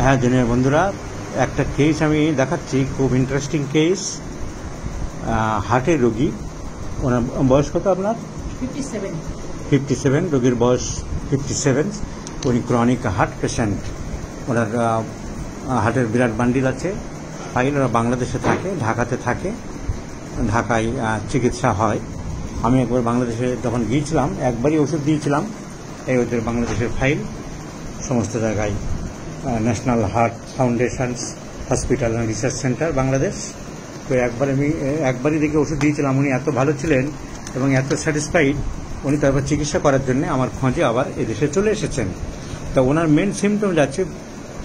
হ্যাঁ জুনিয়র বন্ধুরা, একটা কেস আমি দেখাচ্ছি, খুব ইন্টারেস্টিং কেস। হার্টের রোগী, ওনার বয়স কত আপনার? 57। রোগীর বয়স 57। উনি ক্রনিক হার্ট পেশেন্ট। ওনার হার্টের বিরাট বান্ডিল আছে, ফাইল। ওরা বাংলাদেশে থাকে, ঢাকাতে থাকে, ঢাকায় চিকিৎসা হয়। আমি একবার বাংলাদেশে যখন গিয়েছিলাম, একবারই ওষুধ দিয়েছিলাম। এই ওদের বাংলাদেশের ফাইল সমস্ত জায়গায়, national heart foundations hospital and research centre Bangladesh. তো একবারই দেখে ওষুধ দিয়েছিলাম। উনি এত ভালো ছিলেন এবং এত স্যাটিসফাইড, উনি তারপর চিকিৎসা করার জন্য আমার খোঁজে আবার এদেশে চলে এসেছেন। তো ওনার মেন সিমটম যাচ্ছে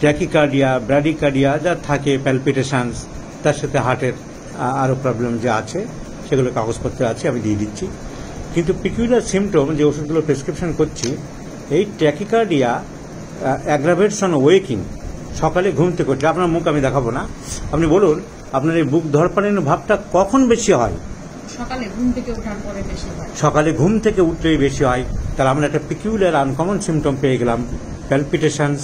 ট্যাকিকার্ডিয়া, ব্র্যাডিকার্ডিয়া যা থাকে, প্যালপিটেশনস, তার সাথে হার্টের আরও প্রবলেম যা আছে সেগুলো কাগজপত্র আছে, আমি দিয়ে দিচ্ছি। কিন্তু পিকুলার সিমটম যে ওষুধগুলো প্রেসক্রিপশন করছি, এই ট্যাকিকার্ডিয়া অ্যাগ্রাভেটস অন ওয়েকিং, সকালে ঘুম থেকে উঠলে। আপনার মুখ আমি দেখাবো না, আপনি বলুন আপনার এই বুক ধরপানের ভাবটা কখন বেশি হয়? সকালে ঘুম থেকে ওঠার পরে বেশি হয়। সকালে ঘুম থেকে উঠলেই বেশি হয়। তাহলে আমরা একটা পিকুলার আনকমন সিমটম পেয়ে গেলাম, প্যালপিটেশনস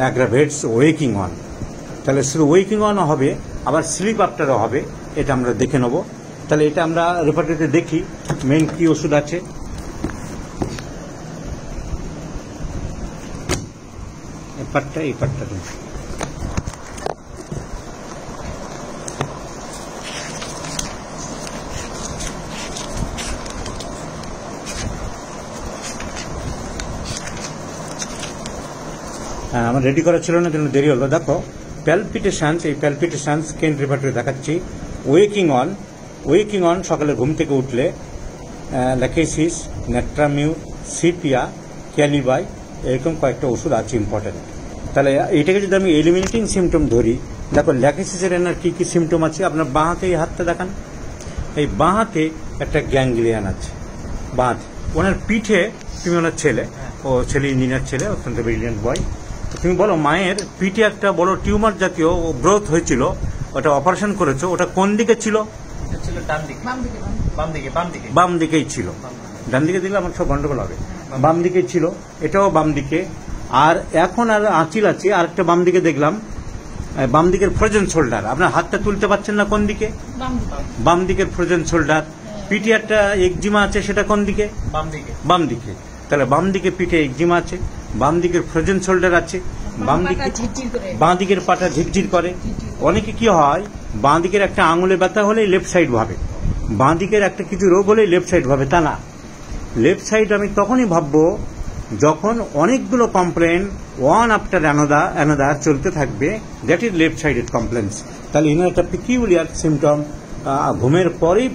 অ্যাগ্রাভেটস ওয়েকিং অন। তাহলে শুধু ওয়েকিং অন হবে, আবার স্লিপ আফটারও হবে, এটা আমরা দেখে নেব। তাহলে এটা আমরা রেপার্টরিতে দেখি মেন কি ওষুধ আছে। এই পার্টটা দিন। আমার রেডি করা ছিল না, জন্য দেরি হলো। দেখো প্যালপিটেশনস, এই প্যালপিটেশনস কেন রেপার্টরি দেখাচ্ছি। ওয়েকিং অন সকালে ঘুম থেকে উঠলে, ল্যাকেসিস, নেট্রামিউ, সিপিয়া, ক্যালিবাই, এরকম কয়েকটা ওষুধ আছে ইম্পর্টেন্ট। তাহলে এইটাকে যদি আমি এলিমিনেটিং সিমটম ধরি, দেখো ল্যাকেসিসের এনার কী কী সিমটম আছে। আপনার বাঁ হাতে এই হাতটা দেখান, এই বাঁ হাতে একটা গ্যাংলিয়ান আছে বাঁ হাতে। ওনার পিঠে, তুমি ওনার ছেলে, ও ছেলে ইঞ্জিনিয়ার ছেলে, অত্যন্ত ব্রিলিয়েন্ট বয়। তুমি বলো মায়ের পিঠে একটা বড় টিউমার জাতীয় গ্রোথ হয়েছিল, ওটা অপারেশন করেছো, ওটা কোন দিকে ছিল? বাম দিকেই ছিল। ডান দিকে দিলে আমার সব গন্ডগোল হবে। বাম দিকেই ছিল, এটাও বাম দিকে। আর এখন আর আঁচিল আছে, আর একটা বাম দিকে দেখলাম, বাম দিকের ফ্রোজেন শোল্ডার। আপনার হাতটা তুলতে পারছেন না, কোন দিকে? বাম দিকের ফ্রোজেন শোল্ডার। পিঠে একটা একজিমা আছে, সেটা কোন দিকে? বাম দিকে। তাহলে বাম দিকে পিঠে একজিমা আছে, বাম দিকের ফ্রোজেন শোল্ডার আছে, বাঁ দিকের পাটা ঝিকঝির করে। অনেকে কি হয়, বাঁ দিকের একটা আঙুলে ব্যথা হলেই লেফট সাইড ভাবে, বাঁ দিকের একটা কিছু রোগ হলেই লেফট সাইড ভাবে। তা না, লেফট সাইড আমি তখনই ভাববো যখন অনেকগুলো কমপ্লেন ওয়ান আফটার অ্যানাদার চলতে থাকবে, that is left sided complaints. তাহলে ইনার একটা পিকিউলিয়ার সিমটম, ঘুমের পরেই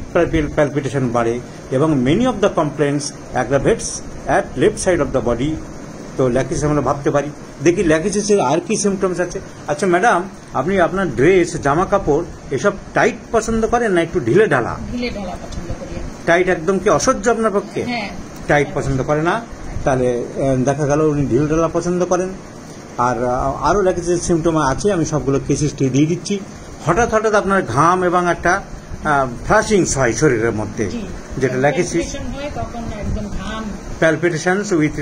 প্যালপিটেশন বাড়ে এবং many of the complaints aggravates at left side of the body. তো ল্যাকিস আমরা ভাবতে পারি। দেখি ল্যাকিসের আর কি সিমটমস আছে। আচ্ছা ম্যাডাম, আপনি আপনার ড্রেস, জামা কাপড় এসব টাইট পছন্দ করেন না একটু ঢিলে ঢালা? পছন্দ করি। টাইট একদম কি অসহ্য আপনার পক্ষে? টাইট পছন্দ করে না। তাহলে দেখা গেল উনি ঢিল ঢালা পছন্দ করেন। আর আরও ল্যাকিসের সিমটম আছে, আমি সবগুলো কেসিসটি দিয়ে দিচ্ছি। হঠাৎ আপনার ঘাম এবং একটা ফ্লাশিংস হয় শরীরের মধ্যে, যেটা Lachesis. Palpitations with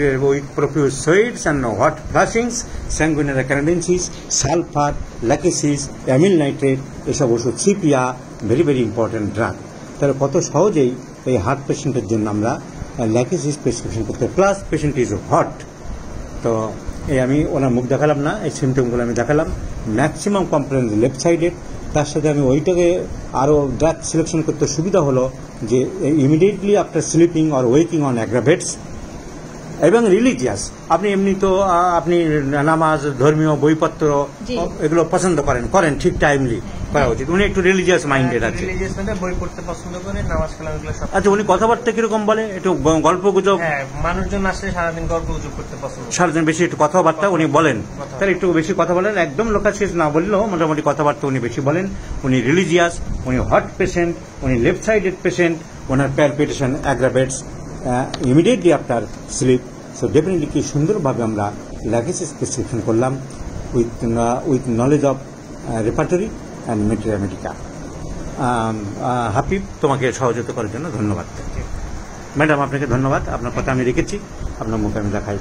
profuse sweats and hot flushings, sanguinary candensis, sulfur, lachesis, amyl nitrate, এসব ওষুধ, sepia, very very important drug. তাহলে কত সহজেই এই হার্ট পেশেন্টের জন্য আমরা ল্যাকেসিস প্রেসক্রিপশন করতে, প্লাস পেশেন্ট ইজ হট। তো এই আমি ওনার মুখ দেখালাম না, এই সিমটমগুলো আমি দেখালাম। Maximum complain left sided. তার সাথে আমি ওইটাকে আরও ড্রাগ সিলেকশন করতে সুবিধা হলো যে immediately after sleeping or waking on aggravates. এবং রিলিজিয়াস, আপনি এমনি তো আপনি নামাজ, ধর্মীয় বইপত্র এগুলো পছন্দ করেন ঠিক টাইমলি করা উচিত। উনি একটু রিলিজিয়াস মাইন্ডেড আছে, বই পড়তে পছন্দ করে, নামাজ কালাম। আচ্ছা, উনি কথাবার্তা কিরকম বলে? একটু গল্প গুজব? মানুষজন আসলে সারাদিন গল্প গুজব করতে পছন্দ, সারাদিন বেশি একটু কথাবার্তা উনি বলেন। তাহলে একটু বেশি কথা বলেন, একদম লোকাশেষ না বললেও মোটামুটি কথাবার্তা উনি বেশি বলেন। উনি রিলিজিয়াস, উনি হট পেশেন্ট, উনি লেফট সাইডেড পেশেন্ট, ওনার palpitation aggravates immediately after sleep. So definitely কি সুন্দরভাবে আমরা ল্যাকেসিস প্রেসক্রিপশন করলাম with knowledge of repertory and medica. হাফিব, তোমাকে সহযোগিতা করার জন্য ধন্যবাদ। ম্যাডাম আপনাকে ধন্যবাদ, আপনার কথা আমি রেখেছি, আপনার মুখে আমি দেখাই।